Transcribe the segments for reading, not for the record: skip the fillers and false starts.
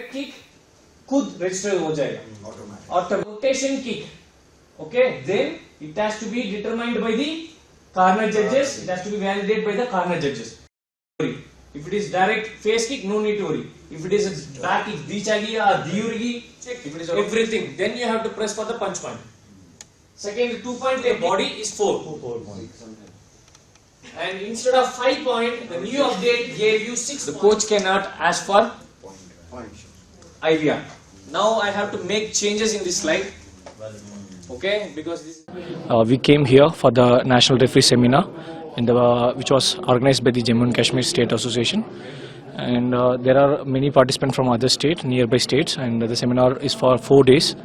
Direct kick खुद register हो जाएगा, और rotation kick, okay, then it has to be determined by the corner judges, it has to be validated by the corner judges. If it is direct face kick, no need to worry. If it is a back kick, dichagi or diurgi, check. If it is everything, then you have to press for the punch point. Second 2 point, the body is 4. And instead of 5 point, the new update gave you 6. The coach cannot ask for IVR. Now I have to make changes in this slide. Okay, because this we came here for the National Referee Seminar which was organized by the Jammu and Kashmir State Association, and there are many participants from other states, nearby states, and the seminar is for 4 days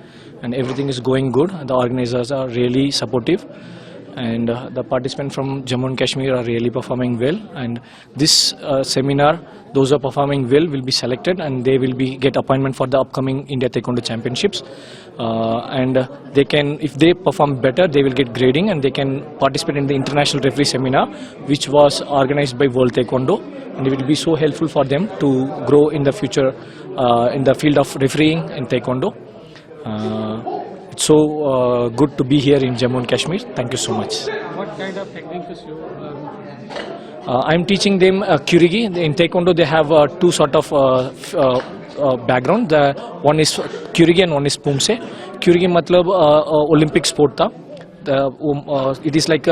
and everything is going good. The organizers are really supportive, and the participants from Jammu and Kashmir are really performing well, and this seminar, those who are performing well will be selected and they will get appointment for the upcoming India Taekwondo Championships, and they can, if they perform better, they will get grading and they can participate in the International Referee Seminar which was organized by World Taekwondo, and it will be so helpful for them to grow in the future in the field of refereeing in Taekwondo. It's so good to be here in Jammu and Kashmir. Thank you so much. What kind of techniques you learn? I'm teaching them Kyurigi. In Taekwondo they have two sort of background. One is Kyurigi and one is Pumse. Kyurigi matlab Olympic sport tha. It is like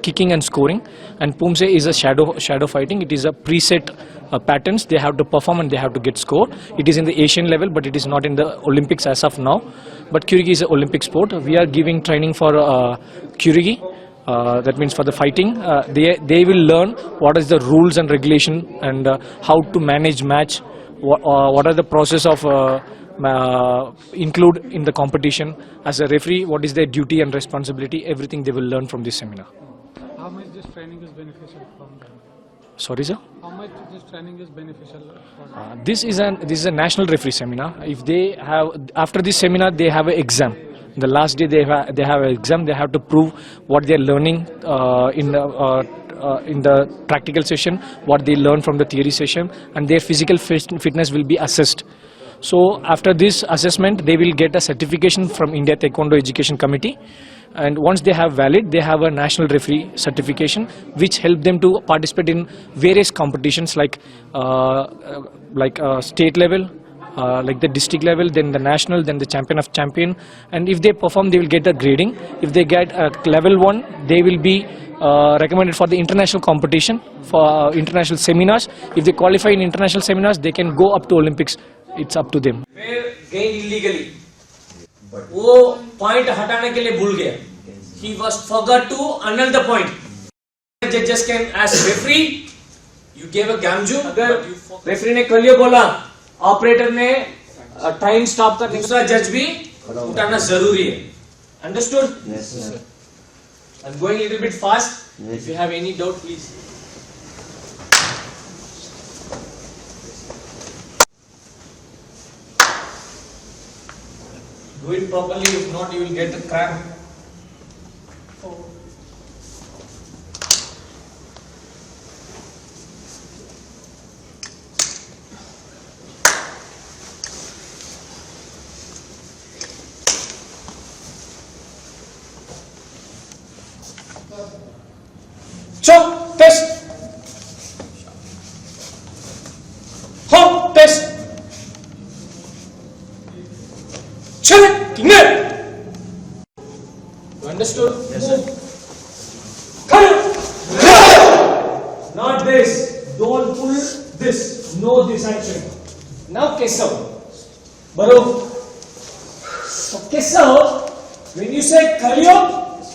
kicking and scoring, and Pumse is a shadow fighting. It is a preset patterns they have to perform and they have to get score. It is in the Asian level, but it is not in the Olympics as of now. But Kyurigi is an Olympic sport. We are giving training for Kyurigi. That means for the fighting, they will learn what is the rules and regulation and how to manage match. What are the process of include in the competition as a referee? What is their duty and responsibility? Everything they will learn from this seminar. How much this training is beneficial for them? Sorry, sir. How much this training is beneficial for them? This is a national referee seminar. If they have, after this seminar, they have an exam. The last day they have an exam. They have to prove what they are learning in the practical session, what they learn from the theory session, and their physical fitness will be assessed. So after this assessment, they will get a certification from India Taekwondo Education Committee, and once they have valid, they have a national referee certification which help them to participate in various competitions like state level, like the district level, then the national, then the champion of champion, and if they perform, they will get a grading. If they get level 1, they will be recommended for the international competition, for international seminars. If they qualify in international seminars, they can go up to Olympics. It's up to them. Where gained illegally, वो point हटाने के लिए भूल गया. He was forgot to annul the point. Judges can ask referee, you gave a gamju. अगर referee ने कलियो बोला, operator ने time stop कर, दूसरा judge भी उठाना जरूरी है. Understood? Yes, sir. I'm going a little bit fast. Yes. If you have any doubt, please. Do it properly, if not you will get the cramp. So, test. Home test. You understood? Yes, sir. Come. Not this. Don't pull this. No this action. Now kiss out. Baro. So kiss out. When you say Kaliyo,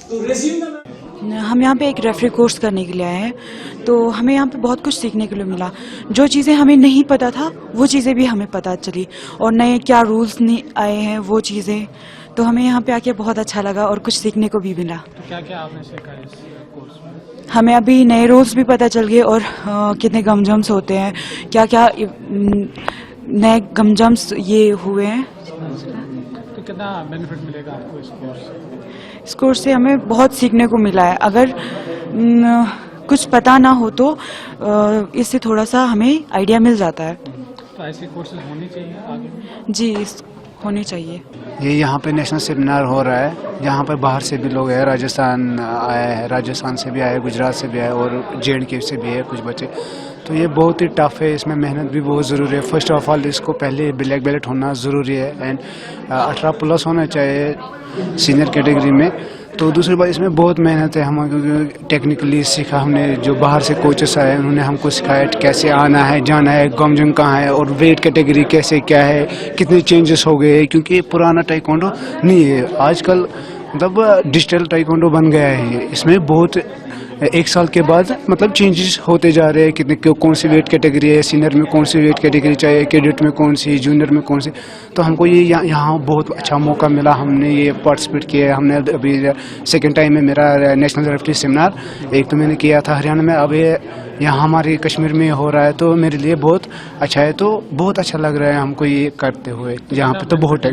to resume the. हम यहाँ पे एक referee course करने के लिए आए हैं, तो हमें यहाँ पे बहुत कुछ सीखने के लिए मिला. जो चीज़ें हमें नहीं पता था वो चीज़ें भी हमें पता चली, और नए क्या रूल्स आए हैं वो चीज़ें, तो हमें यहाँ पे आके बहुत अच्छा लगा और कुछ सीखने को भी मिला. तो क्या क्या आपने सीखा इस कोर्स में? हमें अभी नए रूल्स भी पता चल गए और कितने गम जम्स होते हैं, क्या क्या नए गम जम्स ये हुए हैं. तो कितना बेनिफिट मिलेगा आपको इस कोर्स से? इस कोर्स से हमें बहुत सीखने को मिला है. अगर कुछ पता ना हो तो इससे थोड़ा सा हमें आइडिया मिल जाता है. तो ऐसे कोर्सेज होने चाहिए आगे। जी होने चाहिए। ये यहाँ पे नेशनल सेमिनार हो रहा है, यहाँ पर बाहर से भी लोग हैं, राजस्थान आया है, राजस्थान से भी आए, गुजरात से भी आए और JNK से भी है कुछ बच्चे। तो ये बहुत ही टफ है, इसमें मेहनत भी बहुत ज़रूरी है। फर्स्ट ऑफ ऑल इसको पहले ब्लैक बेल्ट होना ज़रूरी है एंड 18+ होना चाहिए सीनियर कैटेगरी में। तो दूसरी बात इसमें बहुत मेहनत है, हम क्योंकि टेक्निकली सीखा हमने, जो बाहर से कोचेस आए उन्होंने हमको सिखाया कैसे आना है, जाना है, गमजंग कहाँ है और वेट कैटेगरी कैसे क्या है, कितने चेंजेस हो गए, क्योंकि पुराना टाइकोंडो नहीं है आजकल, मतलब डिजिटल टाइकोंडो बन गया है। इसमें बहुत 1 साल के बाद मतलब चेंजेस होते जा रहे हैं, कितने कौन सी वेट कैटेगरी है, सीनियर में कौन सी वेट कैटेगरी चाहिए, कैडेट में कौन सी, जूनियर में कौन सी। तो हमको ये यहाँ बहुत अच्छा मौका मिला, हमने ये पार्टिसिपेट किया। हमने अभी 2nd टाइम है मेरा नेशनल रेफरी सेमिनार, एक तो मैंने किया था हरियाणा में, अब ये यहाँ हमारे कश्मीर में हो रहा है, तो मेरे लिए बहुत अच्छा है। तो बहुत अच्छा लग रहा है हमको ये करते हुए। यहाँ पे तो बहुत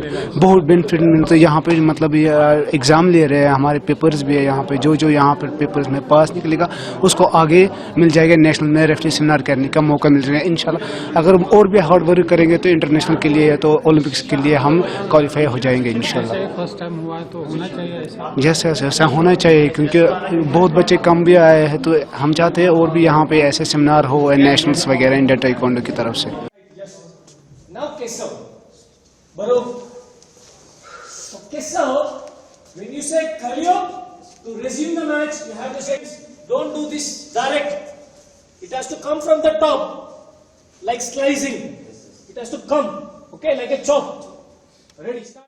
बेनिफिट मिलता है। यहाँ पे मतलब ये एग्ज़ाम ले रहे हैं, हमारे पेपर्स भी है यहाँ पे, जो यहाँ पर पेपर्स में पास निकलेगा उसको आगे मिल जाएगा, नेशनल में रेफरी सेमिनार करने का मौका मिल रहा है इंशाल्लाह। अगर और भी हार्ड वर्क करेंगे तो इंटरनेशनल के लिए तो ओलंपिक्स के लिए हम क्वालिफाई हो जाएंगे इंशाल्लाह। फर्स्ट टाइम हुआ है तो होना चाहिए ऐसा। जैसे ऐसा होना चाहिए, क्योंकि बहुत बच्चे कम भी आए हैं, तो हम चाहते हैं और भी यहाँ पे ऐसे सेमिनार हो नेशनल्स वगैरह इंडिया टाइकोंडो की तरफ से। Now Kesav, Baruch. So Kesav, when you say Kalyo, to resume the match, you have to say, don't do this direct. It has to come from the top, like slicing. It has to come, okay, like a chop. Ready, start.